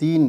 3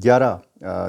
11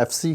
FC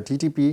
TTP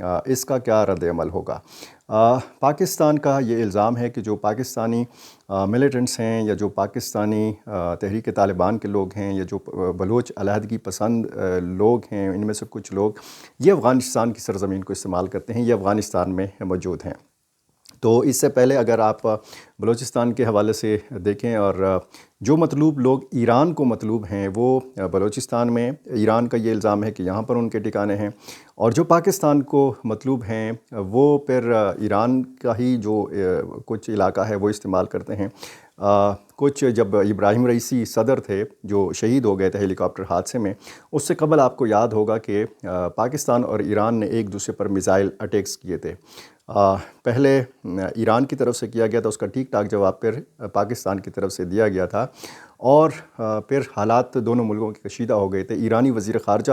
اس کا کیا رد عمل ہوگا؟ پاکستان کا یہ الزام ہے کہ جو پاکستانی ملیٹنٹس ہیں یا جو پاکستانی تحریک طالبان کے لوگ ہیں یا جو بلوچ علیحدگی پسند لوگ ہیں، ان میں سے کچھ لوگ یہ افغانستان کی سرزمین کو استعمال کرتے ہیں، یہ افغانستان میں موجود ہیں۔ تو اس سے پہلے اگر آپ بلوچستان کے حوالے سے دیکھیں، اور جو مطلوب لوگ ایران کو مطلوب ہیں وہ بلوچستان میں، ایران کا یہ الزام ہے کہ یہاں پر ان کے ٹھکانے ہیں، اور جو پاکستان کو مطلوب ہیں وہ پھر ایران کا ہی جو کچھ علاقہ ہے وہ استعمال کرتے ہیں۔ کچھ جب ابراہیم رئیسی صدر تھے جو شہید ہو گئے تھے ہیلی کاپٹر حادثے میں، اس سے قبل آپ کو یاد ہوگا کہ پاکستان اور ایران نے ایک دوسرے پر میزائل اٹیکس کیے تھے۔ پہلے ایران کی طرف سے کیا گیا تھا، اس کا ٹھیک ٹھاک جواب پھر پاکستان کی طرف سے دیا گیا تھا، اور پھر حالات دونوں ملکوں کے کشیدہ ہو گئے تھے۔ ایرانی وزیر خارجہ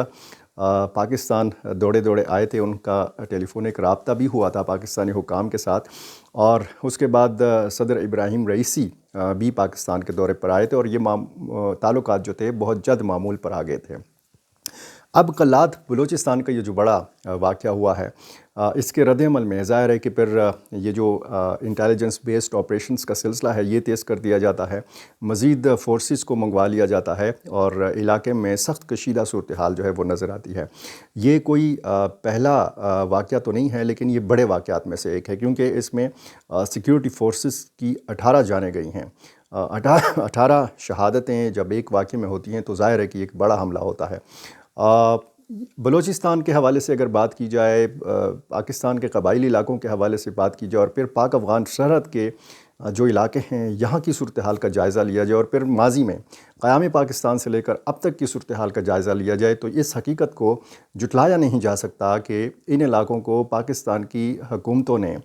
پاکستان دوڑے دوڑے آئے تھے، ان کا ٹیلی فونک رابطہ بھی ہوا تھا پاکستانی حکام کے ساتھ، اور اس کے بعد صدر ابراہیم رئیسی بھی پاکستان کے دورے پر آئے تھے، اور یہ تعلقات جو تھے بہت جد معمول پر آ گئے تھے۔ اب کلات بلوچستان کا یہ جو بڑا واقعہ ہوا ہے، اس کے رد عمل میں ظاہر ہے کہ پھر یہ جو انٹیلیجنس بیسڈ آپریشنز کا سلسلہ ہے یہ تیز کر دیا جاتا ہے، مزید فورسز کو منگوا لیا جاتا ہے، اور علاقے میں سخت کشیدہ صورتحال جو ہے وہ نظر آتی ہے۔ یہ کوئی پہلا واقعہ تو نہیں ہے، لیکن یہ بڑے واقعات میں سے ایک ہے، کیونکہ اس میں سیکیورٹی فورسز کی 18 جانیں گئی ہیں۔ 18 شہادتیں جب ایک واقعے میں ہوتی ہیں تو ظاہر ہے کہ ایک بڑا حملہ ہوتا ہے۔ بلوچستان کے حوالے سے اگر بات کی جائے، پاکستان کے قبائلی علاقوں کے حوالے سے بات کی جائے، اور پھر پاک افغان سرحد کے جو علاقے ہیں یہاں کی صورتحال کا جائزہ لیا جائے، اور پھر ماضی میں قیام پاکستان سے لے کر اب تک کی صورتحال کا جائزہ لیا جائے، تو اس حقیقت کو جھٹلایا نہیں جا سکتا کہ ان علاقوں کو پاکستان کی حکومتوں نے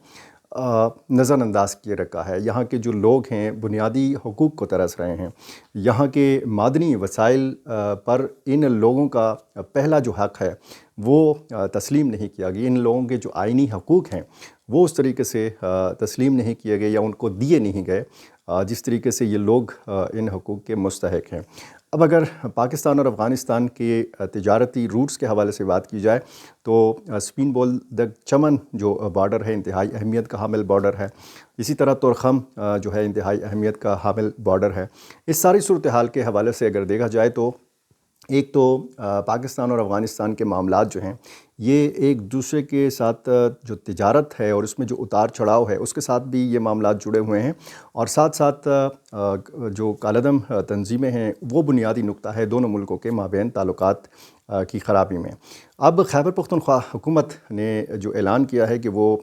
نظر انداز کیے رکھا ہے۔ یہاں کے جو لوگ ہیں بنیادی حقوق کو ترس رہے ہیں، یہاں کے معدنی وسائل پر ان لوگوں کا پہلا جو حق ہے وہ تسلیم نہیں کیا گیا، ان لوگوں کے جو آئینی حقوق ہیں وہ اس طریقے سے تسلیم نہیں کیے گئے یا ان کو دیے نہیں گئے جس طریقے سے یہ لوگ ان حقوق کے مستحق ہیں۔ اب اگر پاکستان اور افغانستان کے تجارتی روٹس کے حوالے سے بات کی جائے تو سپین بولدک چمن جو بارڈر ہے انتہائی اہمیت کا حامل بارڈر ہے، اسی طرح تورخم جو ہے انتہائی اہمیت کا حامل بارڈر ہے۔ اس ساری صورتحال کے حوالے سے اگر دیکھا جائے تو ایک تو پاکستان اور افغانستان کے معاملات جو ہیں یہ ایک دوسرے کے ساتھ جو تجارت ہے اور اس میں جو اتار چڑھاؤ ہے اس کے ساتھ بھی یہ معاملات جڑے ہوئے ہیں، اور ساتھ ساتھ جو کالعدم تنظیمیں ہیں وہ بنیادی نقطہ ہے دونوں ملکوں کے مابین تعلقات کی خرابی میں۔ اب خیبر پختونخوا حکومت نے جو اعلان کیا ہے کہ وہ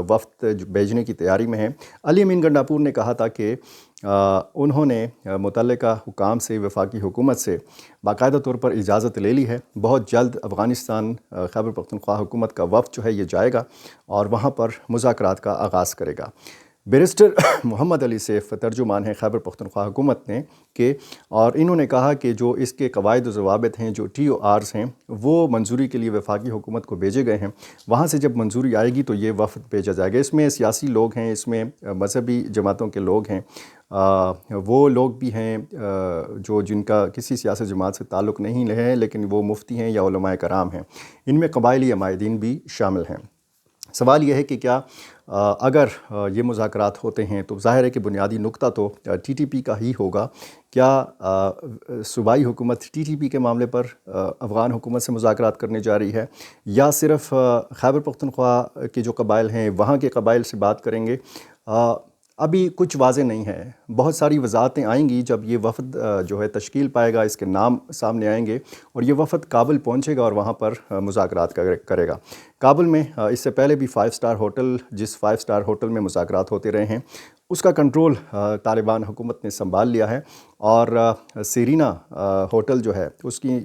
وفد بھیجنے کی تیاری میں ہے۔ علی امین گنڈاپور نے کہا تھا کہ انہوں نے متعلقہ حکام سے، وفاقی حکومت سے باقاعدہ طور پر اجازت لے لی ہے، بہت جلد افغانستان خیبر پختونخوا حکومت کا وفد جو ہے یہ جائے گا اور وہاں پر مذاکرات کا آغاز کرے گا۔ بیرسٹر محمد علی سیف ترجمان ہیں خیبر پختونخوا حکومت نے اور انہوں نے کہا کہ جو اس کے قواعد و ضوابط ہیں، جو ٹی او آرز ہیں، وہ منظوری کے لیے وفاقی حکومت کو بھیجے گئے ہیں، وہاں سے جب منظوری آئے گی تو یہ وفد بھیجا جائے گا۔ اس میں سیاسی لوگ ہیں، اس میں مذہبی جماعتوں کے لوگ ہیں، وہ لوگ بھی ہیں جو جن کا کسی سیاسی جماعت سے تعلق نہیں ہے لیکن وہ مفتی ہیں یا علماء کرام ہیں، ان میں قبائلی عمائدین بھی شامل ہیں۔ سوال یہ ہے کہ کیا اگر یہ مذاکرات ہوتے ہیں تو ظاہر ہے کہ بنیادی نقطہ تو ٹی ٹی پی کا ہی ہوگا۔ کیا صوبائی حکومت ٹی ٹی پی کے معاملے پر افغان حکومت سے مذاکرات کرنے جا رہی ہے، یا صرف خیبر پختونخوا کے جو قبائل ہیں وہاں کے قبائل سے بات کریں گے؟ ابھی کچھ واضح نہیں ہے، بہت ساری وضاحتیں آئیں گی جب یہ وفد جو ہے تشکیل پائے گا، اس کے نام سامنے آئیں گے اور یہ وفد کابل پہنچے گا اور وہاں پر مذاکرات کرے گا۔ کابل میں اس سے پہلے بھی 5 اسٹار ہوٹل، جس 5 اسٹار ہوٹل میں مذاکرات ہوتے رہے ہیں، اس کا کنٹرول طالبان حکومت نے سنبھال لیا ہے، اور سیرینا ہوٹل جو ہے اس کی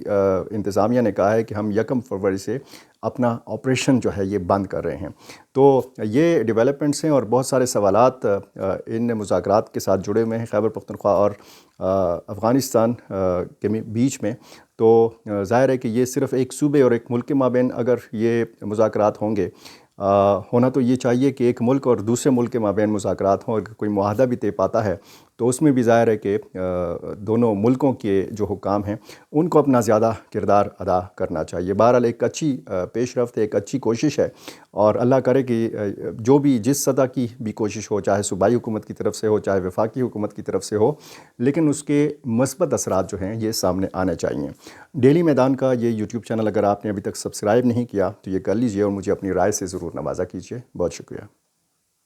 انتظامیہ نے کہا ہے کہ ہم 1 فروری سے اپنا آپریشن جو ہے یہ بند کر رہے ہیں۔ تو یہ ڈیولپمنٹس ہیں اور بہت سارے سوالات ان مذاکرات کے ساتھ جڑے ہوئے ہیں خیبر پختونخوا اور افغانستان کے بیچ میں۔ تو ظاہر ہے کہ یہ صرف ایک صوبے اور ایک ملک کے مابین اگر یہ مذاکرات ہوں گے، ہونا تو یہ چاہیے کہ ایک ملک اور دوسرے ملک کے مابین مذاکرات ہوں، اگر کوئی معاہدہ بھی طے پاتا ہے تو اس میں بھی ظاہر ہے کہ دونوں ملکوں کے جو حکام ہیں ان کو اپنا زیادہ کردار ادا کرنا چاہیے۔ بہرحال ایک اچھی پیش رفت ہے، ایک اچھی کوشش ہے، اور اللہ کرے کہ جو بھی جس سطح کی بھی کوشش ہو، چاہے صوبائی حکومت کی طرف سے ہو، چاہے وفاقی حکومت کی طرف سے ہو، لیکن اس کے مثبت اثرات جو ہیں یہ سامنے آنے چاہیے۔ ڈیلی میدان کا یہ یوٹیوب چینل اگر آپ نے ابھی تک سبسکرائب نہیں کیا تو یہ کر لیجئے، اور مجھے اپنی رائے سے ضرور نوازا کیجئے۔ بہت شکریہ۔